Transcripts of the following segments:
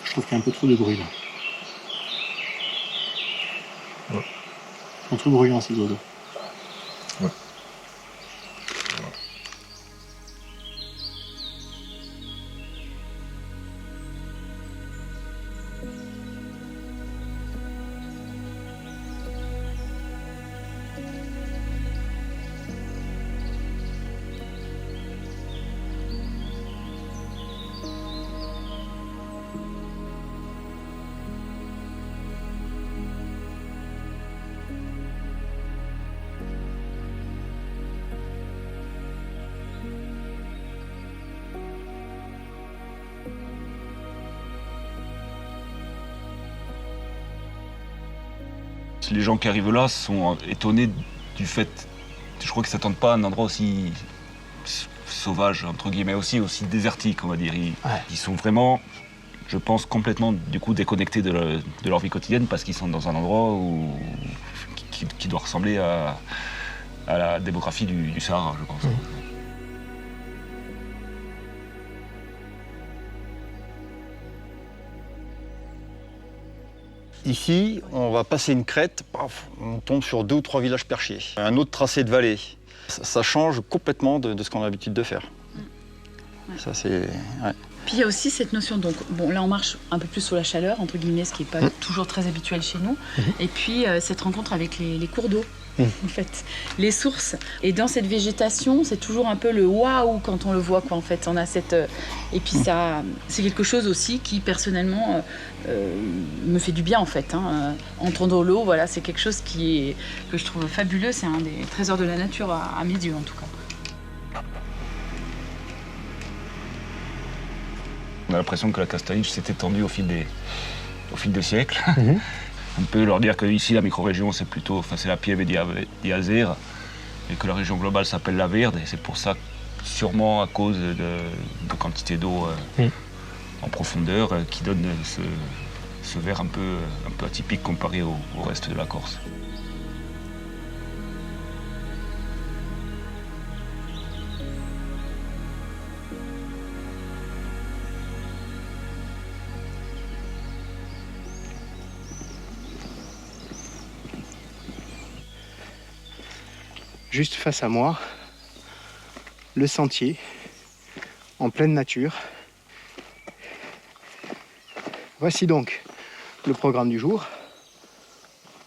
Je trouve qu'il y a un peu trop de bruit là. Ouais. Ils sont trop bruyants ces oiseaux. Ouais. Les gens qui arrivent là sont étonnés du fait, je crois qu'ils ne s'attendent pas à un endroit aussi sauvage, entre guillemets, aussi désertique, on va dire. Ils sont vraiment, je pense, complètement du coup déconnectés de leur vie quotidienne parce qu'ils sont dans un endroit qui doit ressembler à la démographie du Sahara, je pense. Ici, on va passer une crête, paf, on tombe sur 2 ou 3 villages perchés. Un autre tracé de vallée. Ça change complètement de ce qu'on a l'habitude de faire. Ouais. Ça, c'est... Ouais. Puis il y a aussi cette notion, donc bon là on marche un peu plus sous la chaleur, entre guillemets, ce qui n'est pas toujours très habituel chez nous. Et puis cette rencontre avec les cours d'eau, en fait, les sources. Et dans cette végétation, c'est toujours un peu le waouh quand on le voit, quoi, en fait. On a cette... et puis ça, c'est quelque chose aussi qui personnellement me fait du bien, en fait. Entendre l'eau, voilà, c'est quelque chose que je trouve fabuleux. C'est un des trésors de la nature à mes yeux, en tout cas. On a l'impression que la Castellice s'est étendue au fil des siècles. On peut leur dire qu'ici, la micro-région, c'est la Pieve di Azer, et que la région globale s'appelle la Verde, et c'est pour ça, sûrement à cause de quantité d'eau en profondeur, qui donne ce vert un peu atypique comparé au reste de la Corse. Juste face à moi, le sentier, en pleine nature. Voici donc le programme du jour.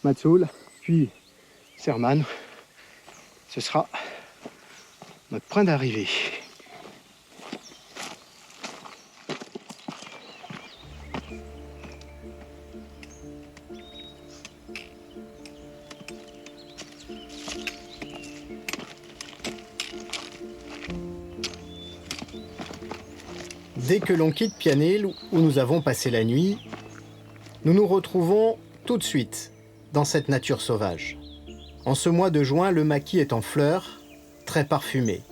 Matsoul, puis Serman. Ce sera notre point d'arrivée. Dès que l'on quitte Pianel, où nous avons passé la nuit, nous nous retrouvons tout de suite dans cette nature sauvage. En ce mois de juin, le maquis est en fleurs, très parfumé.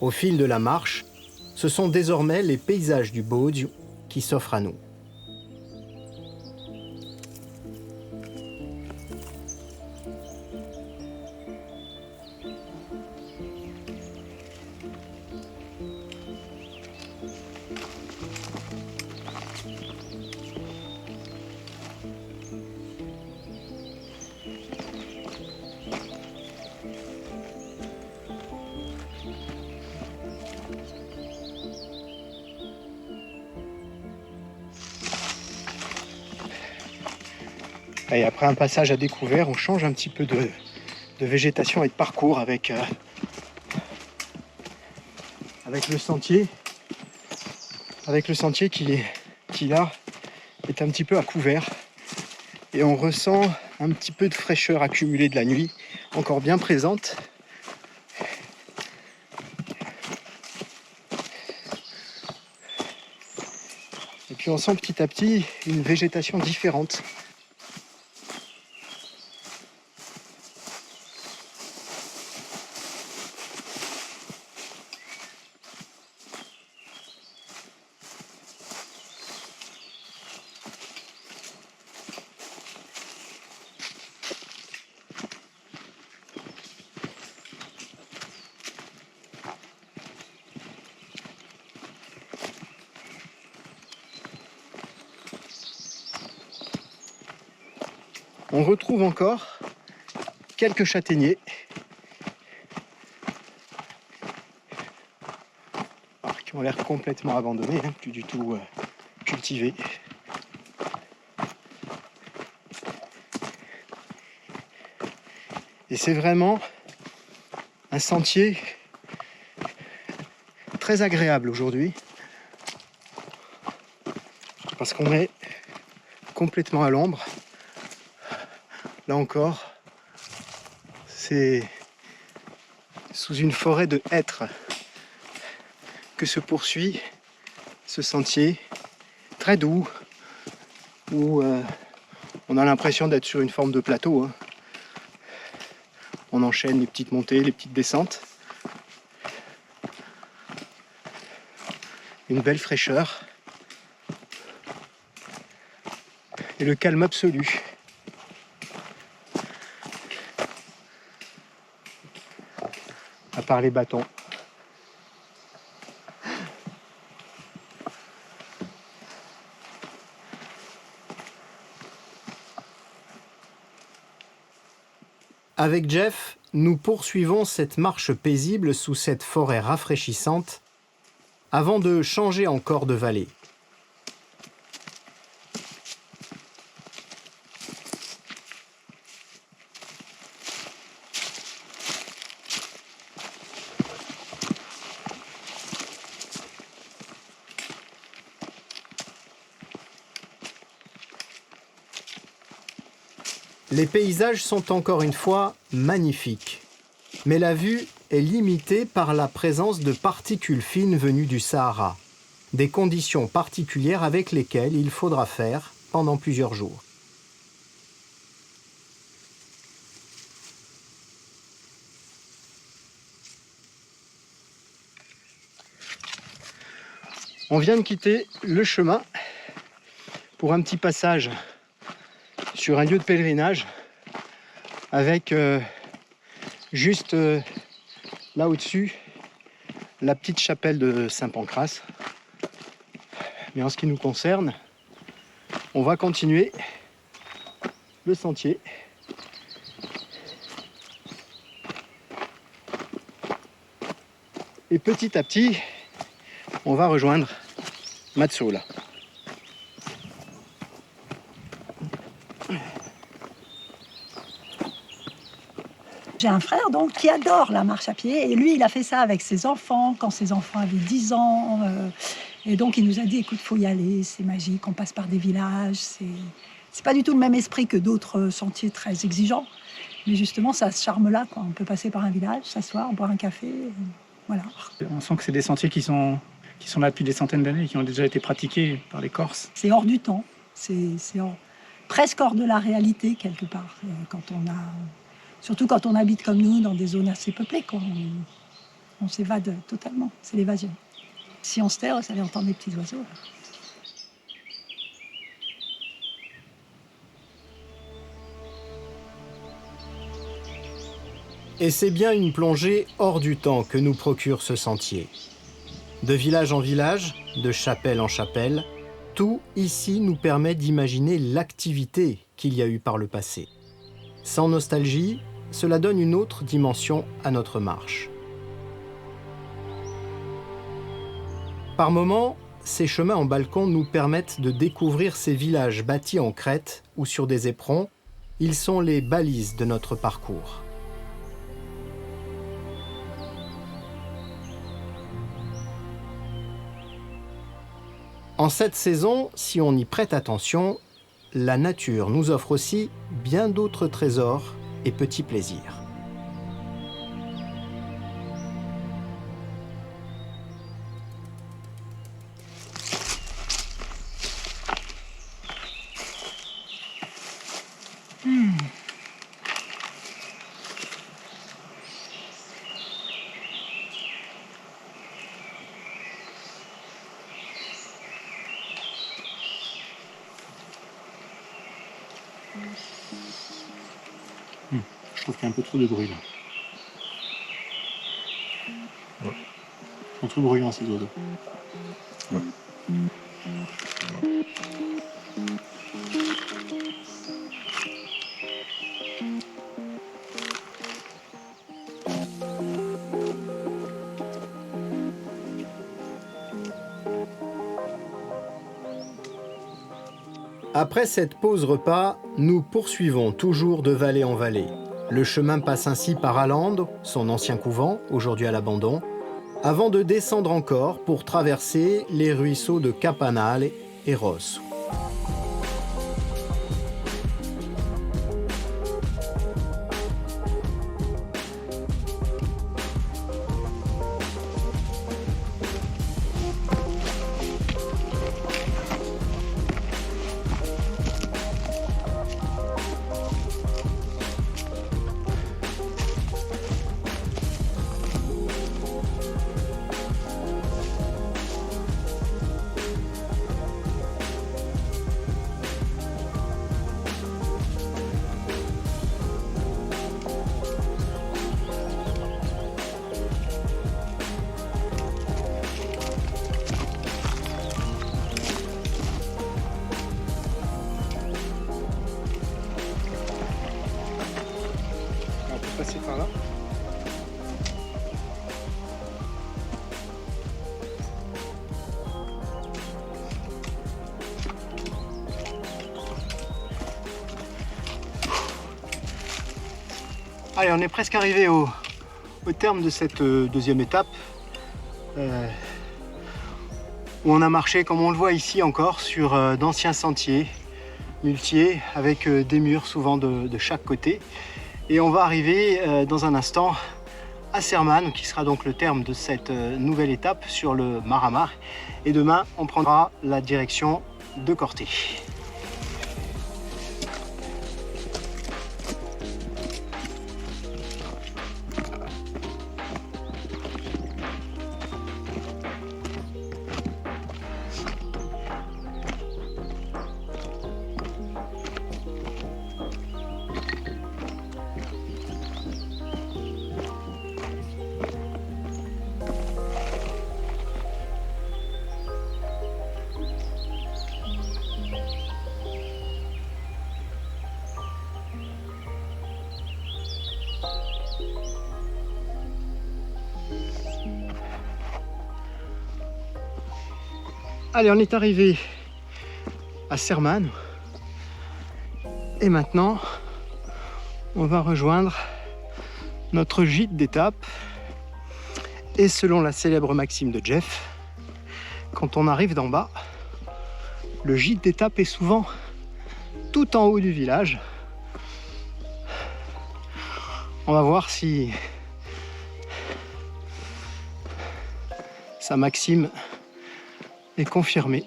Au fil de la marche, ce sont désormais les paysages du Baudio qui s'offrent à nous. Et après un passage à découvert, on change un petit peu de végétation et de parcours avec le sentier. Avec le sentier qui là est un petit peu à couvert. Et on ressent un petit peu de fraîcheur accumulée de la nuit, encore bien présente. Et puis on sent petit à petit une végétation différente. on retrouve encore quelques châtaigniers. Alors, qui ont l'air complètement abandonnés, hein, plus du tout cultivés. Et c'est vraiment un sentier très agréable aujourd'hui, parce qu'on est complètement à l'ombre. Là encore, c'est sous une forêt de hêtres que se poursuit ce sentier très doux, où on a l'impression d'être sur une forme de plateau, hein. On enchaîne les petites montées, les petites descentes. Une belle fraîcheur. Et le calme absolu. À part les bâtons. Avec Jeff, nous poursuivons cette marche paisible sous cette forêt rafraîchissante avant de changer encore de vallée. Les paysages sont encore une fois magnifiques, mais la vue est limitée par la présence de particules fines venues du Sahara, des conditions particulières avec lesquelles il faudra faire pendant plusieurs jours. On vient de quitter le chemin pour un petit passage sur un lieu de pèlerinage avec juste là au-dessus la petite chapelle de Saint-Pancrace. Mais en ce qui nous concerne, on va continuer le sentier. Et petit à petit, on va rejoindre Matsola. J'ai un frère donc qui adore la marche à pied et lui il a fait ça avec ses enfants quand ses enfants avaient 10 ans et donc il nous a dit écoute faut y aller, c'est magique, on passe par des villages, c'est pas du tout le même esprit que d'autres sentiers très exigeants mais justement ça a ce charme là quoi. On peut passer par un village, s'asseoir, boire un café, voilà. On sent que c'est des sentiers qui sont là depuis des centaines d'années, qui ont déjà été pratiqués par les Corses. C'est hors du temps, presque hors de la réalité quelque part surtout quand on habite comme nous dans des zones assez peuplées, quoi. On s'évade totalement, c'est l'évasion. Si on se terre, ça allait entendre des petits oiseaux. Et c'est bien une plongée hors du temps que nous procure ce sentier. De village en village, de chapelle en chapelle, tout ici nous permet d'imaginer l'activité qu'il y a eu par le passé. Sans nostalgie, cela donne une autre dimension à notre marche. Par moments, ces chemins en balcon nous permettent de découvrir ces villages bâtis en crête ou sur des éperons. Ils sont les balises de notre parcours. En cette saison, si on y prête attention, la nature nous offre aussi bien d'autres trésors et petits plaisirs. Je trouve qu'il y a un peu trop de bruit là. Ouais. Ils sont trop bruyants ces oiseaux. Ouais. Après cette pause repas, nous poursuivons toujours de vallée en vallée. Le chemin passe ainsi par Allende, son ancien couvent, aujourd'hui à l'abandon, avant de descendre encore pour traverser les ruisseaux de Capanale et Rosso. On peut passer par là. Allez, on est presque arrivé au terme de cette deuxième étape. Où on a marché, comme on le voit ici encore, sur d'anciens sentiers muletiers avec des murs souvent de chaque côté. Et on va arriver dans un instant à Sermane, qui sera donc le terme de cette nouvelle étape sur le Maramar. Et demain, on prendra la direction de Corté. Allez, on est arrivé à Sermane. Et maintenant, on va rejoindre notre gîte d'étape. Et selon la célèbre maxime de Jeff, quand on arrive d'en bas, le gîte d'étape est souvent tout en haut du village. On va voir si sa maxime est confirmée.